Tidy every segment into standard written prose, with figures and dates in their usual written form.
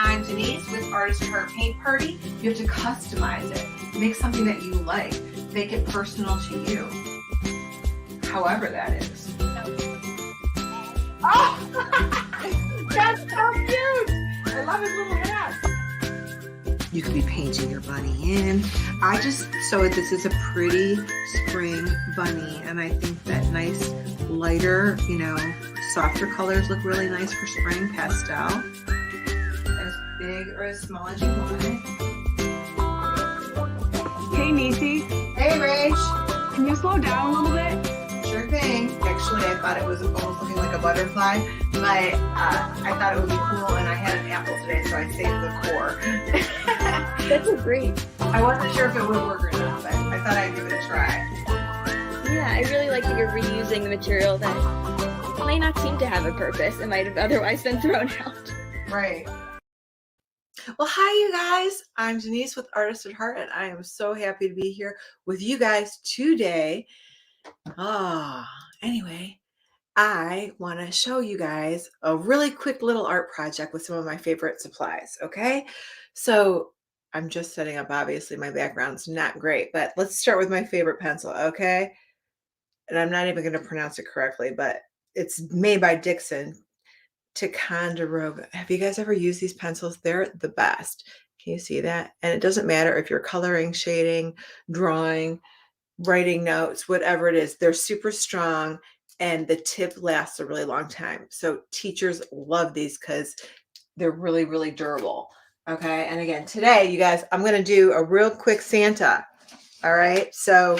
I'm Denise with Artist Heart Paint Party. You have to customize it. Make something that you like. Make it personal to you. However that is. Oh! That's so cute! I love his little hat. You could be painting your bunny in. I just sewed this is a pretty spring bunny, and I think that nice lighter, softer colors look really nice for spring. Pastel. As big or as small as you want it. Hey Nisi. Hey Rach. Can you slow down a little bit? Sure thing. Actually, I thought it was almost looking like a butterfly, but I thought it would be cool, and I had an apple today, so I saved the core. That's a great. I wasn't sure if it would work or not, but I thought I'd give it a try. Yeah, I really like that you're reusing the material that might not seem to have a purpose. It might have otherwise been thrown out. Right. Well, hi, you guys. I'm Denise with Artist at Heart, and I am so happy to be here with you guys today. Anyway, I want to show you guys a really quick little art project with some of my favorite supplies, okay? So I'm just setting up, obviously, my background's not great, but let's start with my favorite pencil, okay? And I'm not even going to pronounce it correctly, but it's made by Dixon. Ticonderoga. Have you guys ever used these pencils? They're the best. Can you see that? And it doesn't matter if you're coloring, shading, drawing, writing notes, whatever it is. They're super strong, and the tip lasts a really long time. So teachers love these because they're really, really durable. Okay. And again, today, you guys, I'm going to do a real quick Santa. All right. So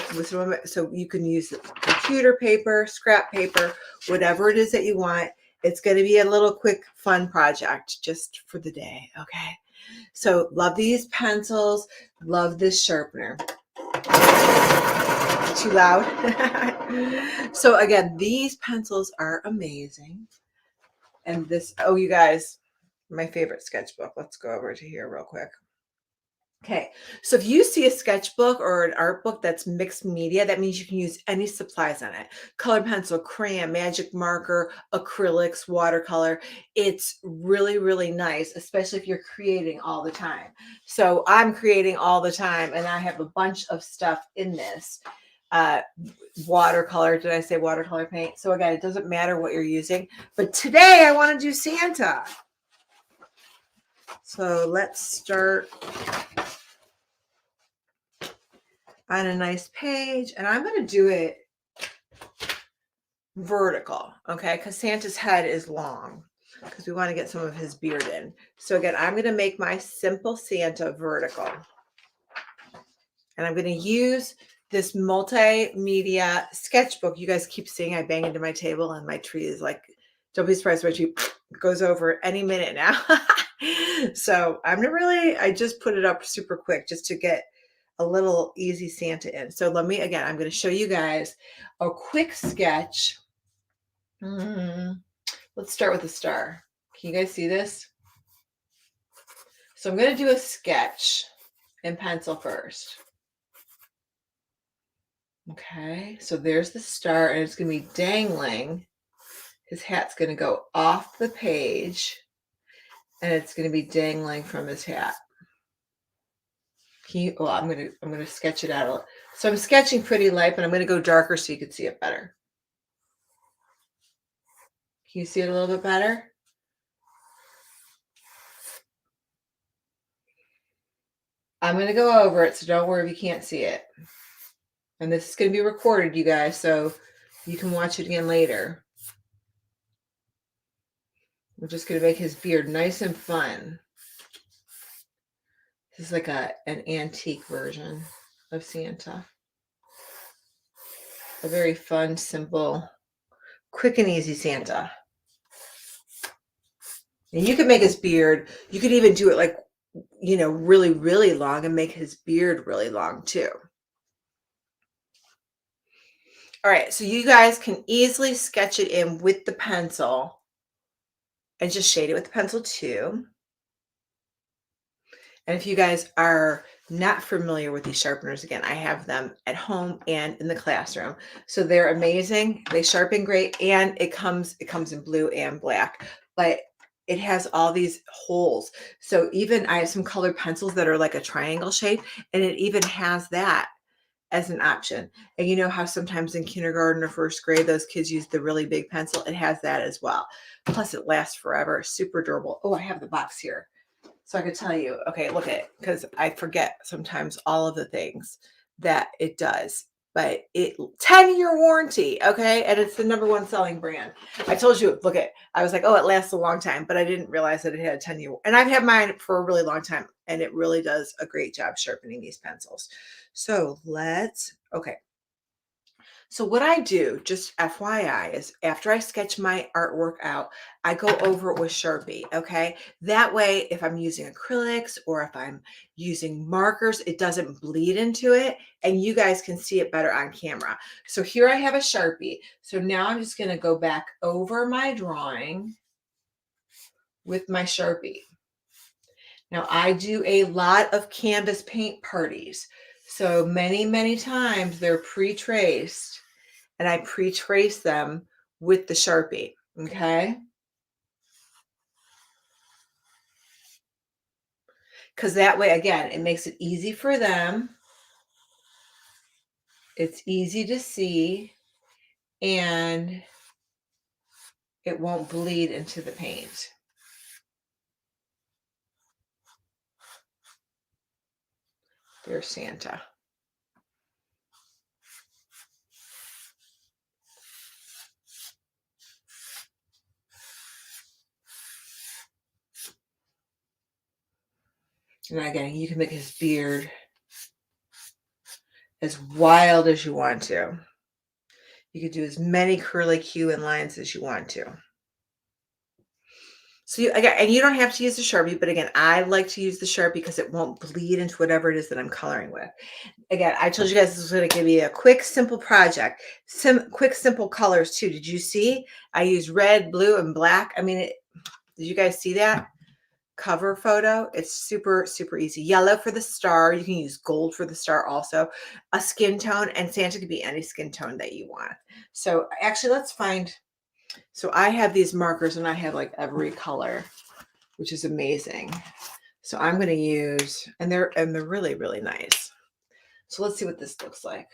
you can use computer paper, scrap paper, whatever it is that you want. It's going to be a little quick, fun project just for the day. Okay. So love these pencils. Love this sharpener. Too loud. So again, these pencils are amazing. And this, oh, you guys, my favorite sketchbook. Let's go over to here real quick. Okay, so if you see a sketchbook or an art book that's mixed media, that means you can use any supplies on it. Colored pencil, crayon, magic marker, acrylics, watercolor. It's really, really nice, especially if you're creating all the time. So I'm creating all the time, and I have a bunch of stuff in this. Watercolor, did I say watercolor paint? So again, it doesn't matter what you're using. But today I want to do Santa. So let's start on a nice page, and I'm going to do it vertical, okay, because Santa's head is long because we want to get some of his beard in. So again, I'm going to make my simple Santa vertical, and I'm going to use this multimedia sketchbook. You guys keep seeing I bang into my table, and my tree is like, don't be surprised my tree goes over any minute now. So I just put it up super quick just to get a little easy Santa in. So I'm going to show you guys a quick sketch. Let's start with a star. Can you guys see this? So I'm going to do a sketch in pencil first. Okay, so there's the star, and it's going to be dangling. His hat's going to go off the page, and it's going to be dangling from his hat. I'm going to sketch it out. So I'm sketching pretty light, but I'm going to go darker so you can see it better. Can you see it a little bit better? I'm going to go over it, so don't worry if you can't see it. And this is going to be recorded, you guys, so you can watch it again later. We're just going to make his beard nice and fun. This is like an antique version of Santa. A very fun, simple, quick and easy Santa. And you can make his beard, you could even do it like, really, really long and make his beard really long too. All right, so you guys can easily sketch it in with the pencil and just shade it with the pencil too. And if you guys are not familiar with these sharpeners, again, I have them at home and in the classroom. So they're amazing. They sharpen great, and it comes in blue and black. But it has all these holes. So even I have some colored pencils that are like a triangle shape, and it even has that as an option. And you know how sometimes in kindergarten or first grade, those kids use the really big pencil? It has that as well. Plus it lasts forever, super durable. Oh, I have the box here. So I could tell you, okay, look at it, because I forget sometimes all of the things that it does. But it 10-year warranty, okay? And it's the #1 selling brand. I told you, look at, I was like, oh, it lasts a long time, but I didn't realize that it had a 10-year. And I've had mine for a really long time, and it really does a great job sharpening these pencils. So okay. So what I do, just FYI, is after I sketch my artwork out, I go over it with Sharpie, okay? That way, if I'm using acrylics or if I'm using markers, it doesn't bleed into it and you guys can see it better on camera. So here I have a Sharpie. So now I'm just gonna go back over my drawing with my Sharpie. Now I do a lot of canvas paint parties. So many times they're pre-traced and I pre-trace them with the Sharpie, okay? Because that way, again, it makes it easy for them. It's easy to see, and it won't bleed into the paint. There's Santa. And again, you can make his beard as wild as you want to. You could do as many curly Q and lines as you want to. So again, and you don't have to use the Sharpie, but again, I like to use the Sharpie because it won't bleed into whatever it is that I'm coloring with. Again, I told you guys this was going to give you a quick, simple project. Quick, simple colors too. Did you see? I used red, blue, and black. I mean, did you guys see that? Cover photo. It's super, super easy. Yellow for the star. You can use gold for the star also. A skin tone, and Santa could be any skin tone that you want. So actually, let's find. So I have these markers and I have like every color, which is amazing. So I'm going to use, and they're really, really nice. So let's see what this looks like.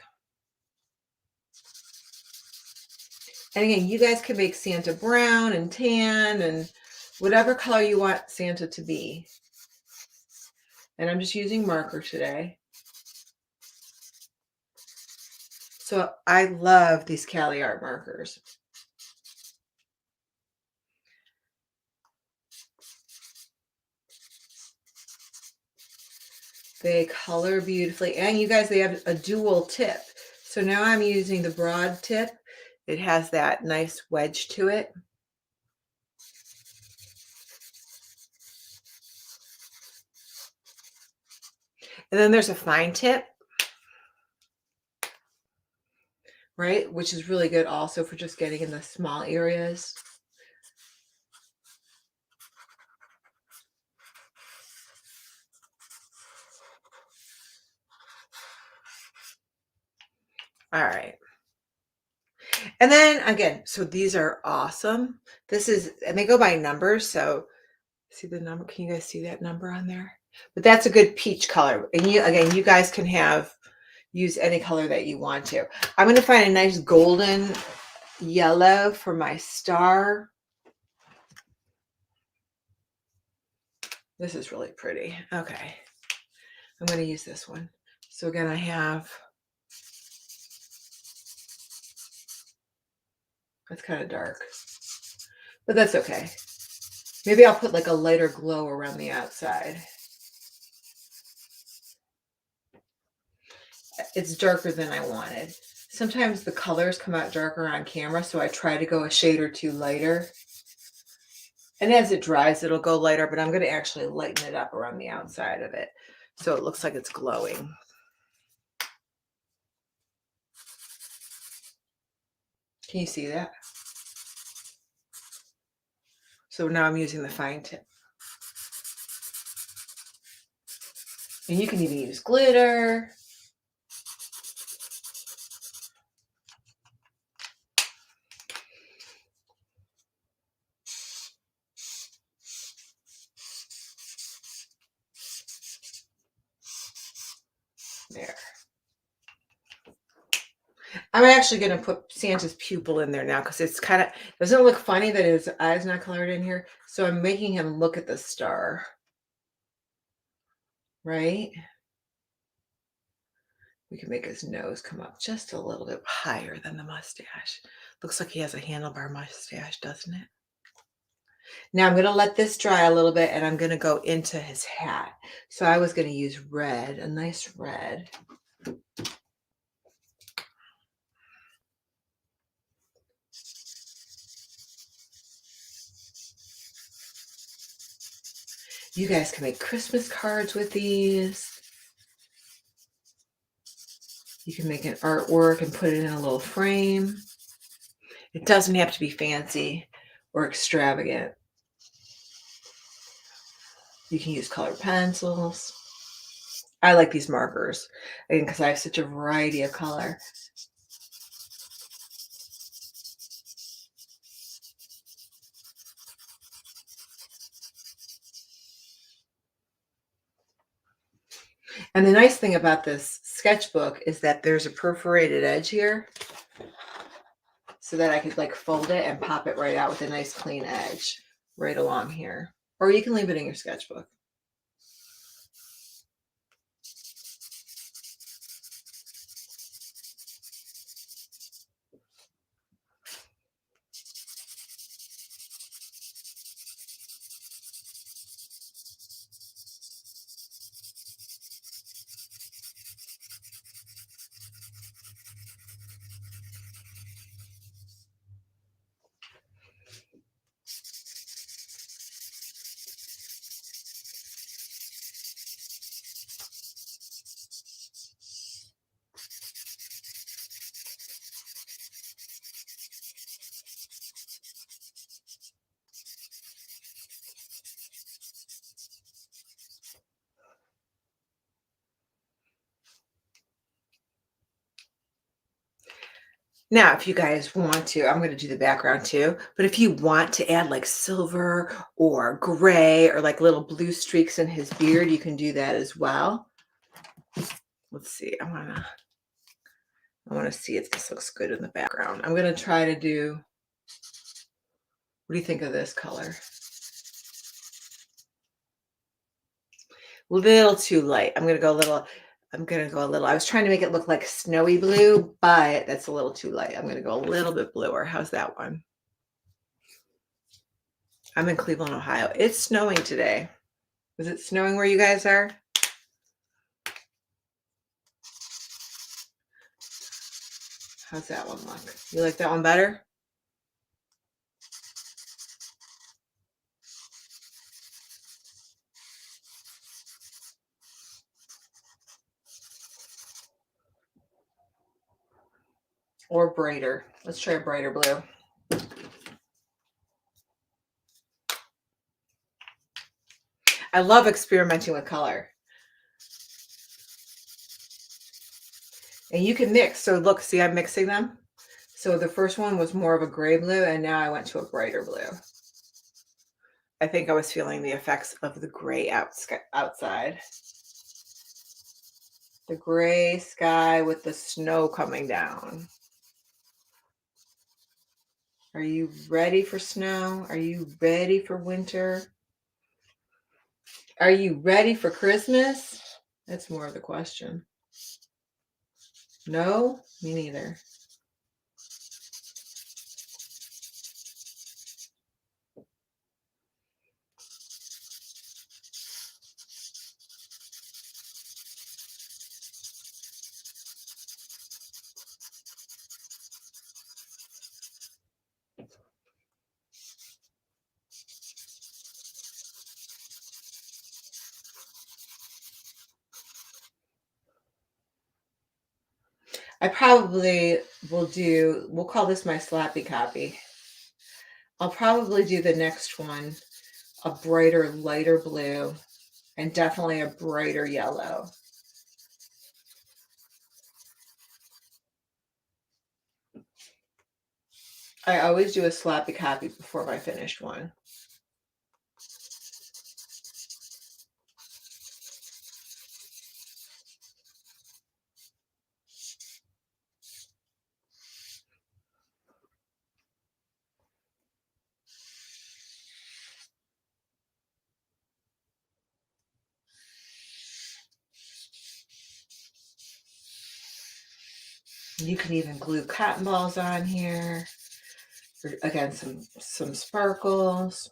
And again, you guys can make Santa brown and tan and whatever color you want Santa to be. And I'm just using marker today. So I love these Cali Art markers. They color beautifully. And you guys, they have a dual tip. So now I'm using the broad tip. It has that nice wedge to it. And then there's a fine tip, right? Which is really good also for just getting in the small areas. All right. And then again, so these are awesome. This is, and they go by numbers. So see the number, can you guys see that number on there? But that's a good peach color. And again, you guys can use any color that you want to. I'm going to find a nice golden yellow for my star. This is really pretty. Okay. I'm going to use this one. So again, I have, it's kind of dark, but that's okay. Maybe I'll put like a lighter glow around the outside. It's darker than I wanted. Sometimes the colors come out darker on camera, so I try to go a shade or two lighter. And as it dries, it'll go lighter, but I'm going to actually lighten it up around the outside of it so it looks like it's glowing. Can you see that? So now I'm using the fine tip. And you can even use glitter. I'm actually gonna put Santa's pupil in there now because it's kind of doesn't it look funny that his eye's not colored in here. So I'm making him look at the star, right? We can make his nose come up just a little bit higher than the mustache. Looks like he has a handlebar mustache, doesn't it? Now I'm gonna let this dry a little bit and I'm gonna go into his hat. So I was gonna use red, a nice red. You guys can make Christmas cards with these. You can make an artwork and put it in a little frame. It doesn't have to be fancy or extravagant. You can use colored pencils. I like these markers because I have such a variety of color. And the nice thing about this sketchbook is that there's a perforated edge here so that I could like fold it and pop it right out with a nice clean edge right along here. Or you can leave it in your sketchbook. Now, if you guys want to, I'm going to do the background too, but if you want to add like silver or gray or like little blue streaks in his beard, you can do that as well. Let's see. I want to see if this looks good in the background. I'm going to try to do, what do you think of this color? Little too light. I'm going to go a little, I was trying to make it look like snowy blue, but that's a little too light. I'm going to go a little bit bluer. How's that one? I'm in Cleveland, Ohio. It's snowing today. Is it snowing where you guys are? How's that one look? You like that one better? Or brighter? Let's try a brighter blue. I love experimenting with color. And you can mix. So look, see, I'm mixing them. So the first one was more of a gray blue, and now I went to a brighter blue. I think I was feeling the effects of the gray outside. The gray sky with the snow coming down. Are you ready for snow? Are you ready for winter? Are you ready for Christmas? That's more of the question. No, me neither. I probably we'll call this my slappy copy. I'll probably do the next one a brighter, lighter blue, and definitely a brighter yellow. I always do a slappy copy before my finished one. You can even glue cotton balls on here. Again, some sparkles.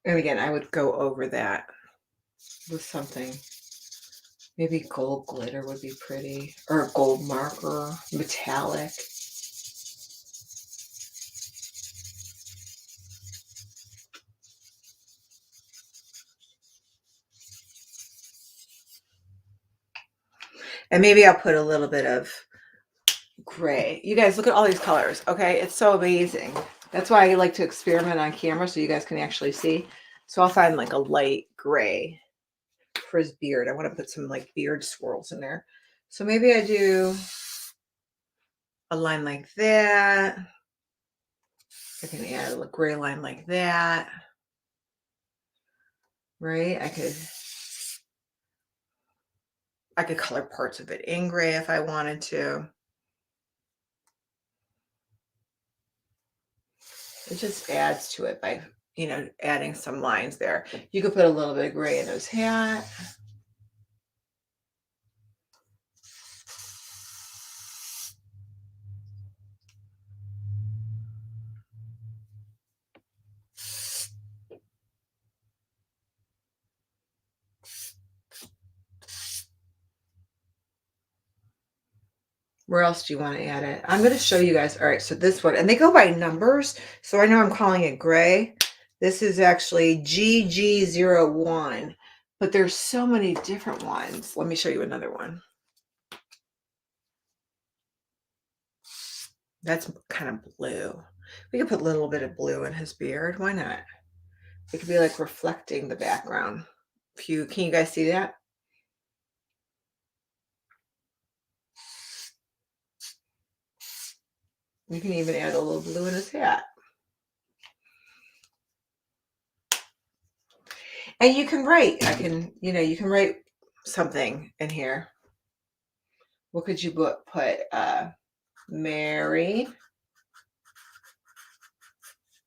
And again, I would go over that with something. Maybe gold glitter would be pretty, or a gold marker, metallic. And maybe I'll put a little bit of gray. You guys, look at all these colors, okay? It's so amazing. That's why I like to experiment on camera so you guys can actually see. So I'll find like a light gray for his beard. I want to put some like beard swirls in there. So maybe I do a line like that. I can add a gray line like that. Right? I could color parts of it in gray if I wanted to. It just adds to it by, you know, adding some lines there. You could put a little bit of gray in his hat. Where else do you want to add it? I'm going to show you guys. All right, so this one, and they go by numbers. So I know I'm calling it gray. This is actually GG01, but there's so many different ones. Let me show you another one. That's kind of blue. We could put a little bit of blue in his beard. Why not? It could be like reflecting the background. Can you guys see that? You can even add a little blue in his hat. And you can write, you can write something in here. What could you put? Merry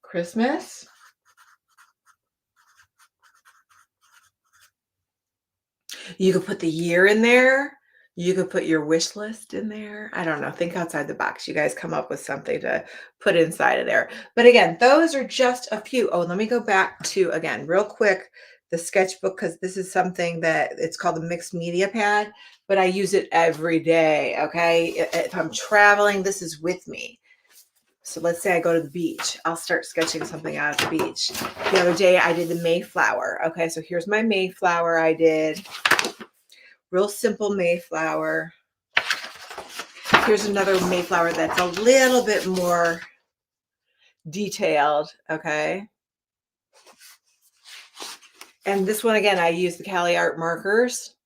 Christmas. You could put the year in there. You could put your wish list in there. I don't know. Think outside the box. You guys come up with something to put inside of there. But again, those are just a few. Oh, let me go back to, again, real quick, the sketchbook, because this is something that it's called the mixed media pad, but I use it every day. Okay. If I'm traveling, this is with me. So let's say I go to the beach. I'll start sketching something out at the beach. The other day I did the Mayflower. Okay. So here's my Mayflower I did. Real simple Mayflower. Here's another Mayflower that's a little bit more detailed, okay? And this one, again, I use the Cali Art markers.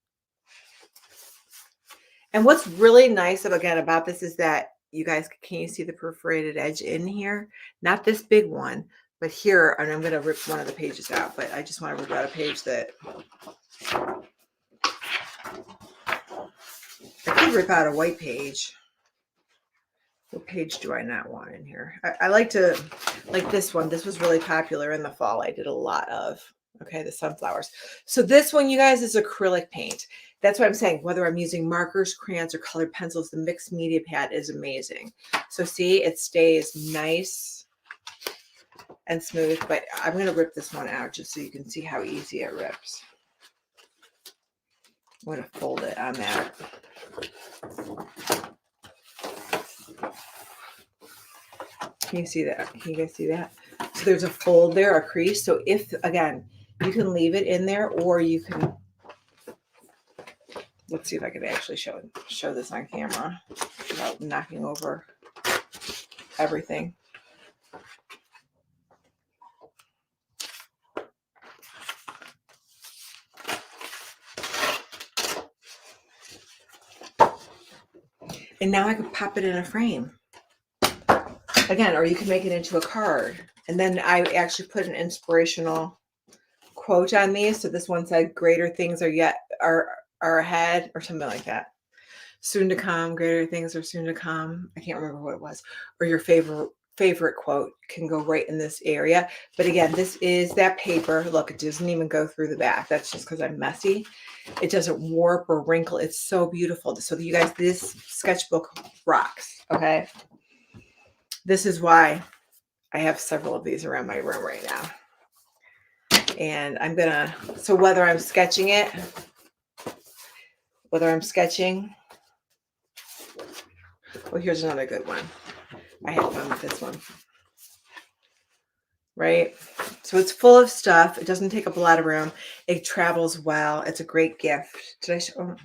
And what's really nice, again, about this is that you guys, can you see the perforated edge in here? Not this big one, but here, and I'm going to rip one of the pages out, but I just want to rip out a page that I could rip out a white page. What page do I not want in here? I like this one. This was really popular in the fall. I did a lot of, okay, the sunflowers. So this one, you guys, is acrylic paint. That's what I'm saying. Whether I'm using markers, crayons, or colored pencils, the mixed media pad is amazing. So see, it stays nice and smooth, but I'm going to rip this one out just so you can see how easy it rips. I'm going to fold it on that. Can you see that? Can you guys see that? So there's a fold there, a crease. So if, again, you can leave it in there, or you can, let's see if I can actually show this on camera without knocking over everything. And now I can pop it in a frame. Again, or you can make it into a card. And then I actually put an inspirational quote on these. So this one said, greater things are ahead, or something like that. Soon to come, greater things are soon to come. I can't remember what it was. Or your favorite quote can go right in this area. But again, this is that paper. Look, it doesn't even go through the back. That's just because I'm messy. It doesn't warp or wrinkle. It's so beautiful. So you guys, this sketchbook rocks. Okay. This is why I have several of these around my room right now. And I'm gonna, so whether I'm sketching, well, here's another good one. I had fun with this one. Right? So it's full of stuff. It doesn't take up a lot of room. It travels well. It's a great gift. Did I show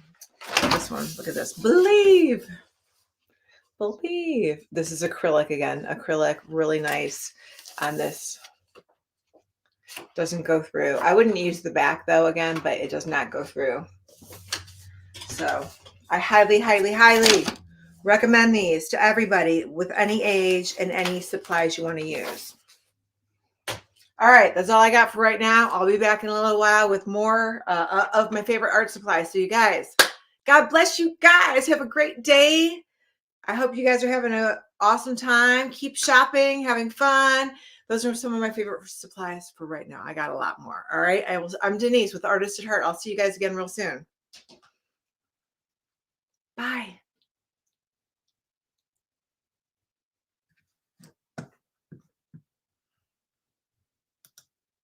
this one? Look at this. Believe. This is acrylic again. Acrylic, really nice on this. Doesn't go through. I wouldn't use the back though again, but it does not go through. So I highly, highly, highly recommend these to everybody with any age and any supplies you want to use. All right, that's all I got for right now. I'll be back in a little while with more of my favorite art supplies. So you guys, God bless you guys. Have a great day. I hope you guys are having an awesome time. Keep shopping, having fun. Those are some of my favorite supplies for right now. I got a lot more. All right, I'm Denyse with Artist at Heart. I'll see you guys again real soon. Bye.